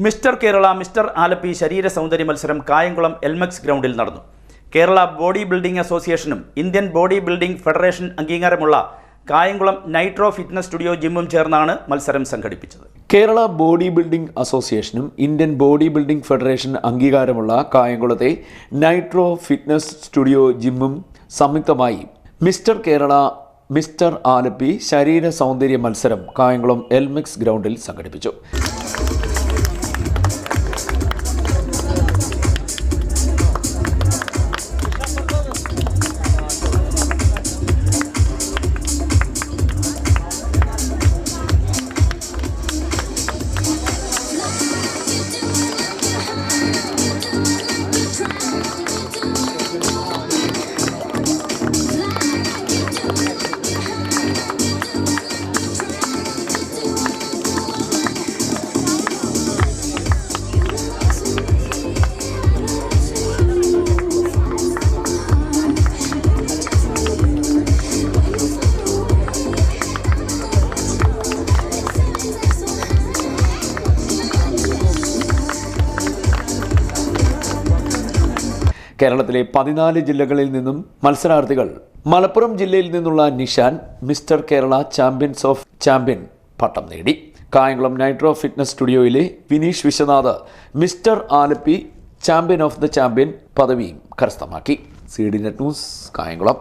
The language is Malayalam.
മിസ്റ്റർ കേരള, മിസ്റ്റർ ആലപ്പി ശരീര സൗന്ദര്യ മത്സരം കായംകുളം എൽമെക്സ് ഗ്രൗണ്ടിൽ നടന്നു. കേരള ബോഡി ബിൽഡിംഗ് അസോസിയേഷനും ഇന്ത്യൻ ബോഡി ബിൽഡിംഗ് ഫെഡറേഷൻ അംഗീകാരമുള്ള കായംകുളം നൈട്രോ ഫിറ്റ്നസ് സ്റ്റുഡിയോ ജിമ്മും ചേർന്നാണ് മത്സരം സംഘടിപ്പിച്ചത്. കേരള ബോഡി ബിൽഡിംഗ് അസോസിയേഷനും ഇന്ത്യൻ ബോഡി ബിൽഡിംഗ് ഫെഡറേഷൻ അംഗീകാരമുള്ള കായംകുളത്തെ നൈട്രോ ഫിറ്റ്നസ് സ്റ്റുഡിയോ ജിമ്മും സംയുക്തമായി മിസ്റ്റർ കേരള, മിസ്റ്റർ ആലപ്പി ശരീര സൗന്ദര്യ മത്സരം കായംകുളം എൽമെക്സ് ഗ്രൗണ്ടിൽ സംഘടിപ്പിച്ചു. കേരളത്തിലെ 14 ജില്ലകളിൽ നിന്നും മത്സരാർത്ഥികൾ മലപ്പുറം ജില്ലയിൽ നിന്നുള്ള Nishan mister Kerala champions of champion പട്ടം നേടി. കായംകുളം നൈട്രോ ഫിറ്റ്നസ് സ്റ്റുഡിയോയിലെ Vineesh Viswanath mister Alleppey champion of the champion പദവിയും കരസ്ഥമാക്കി. CDNet news, Kayamkulam.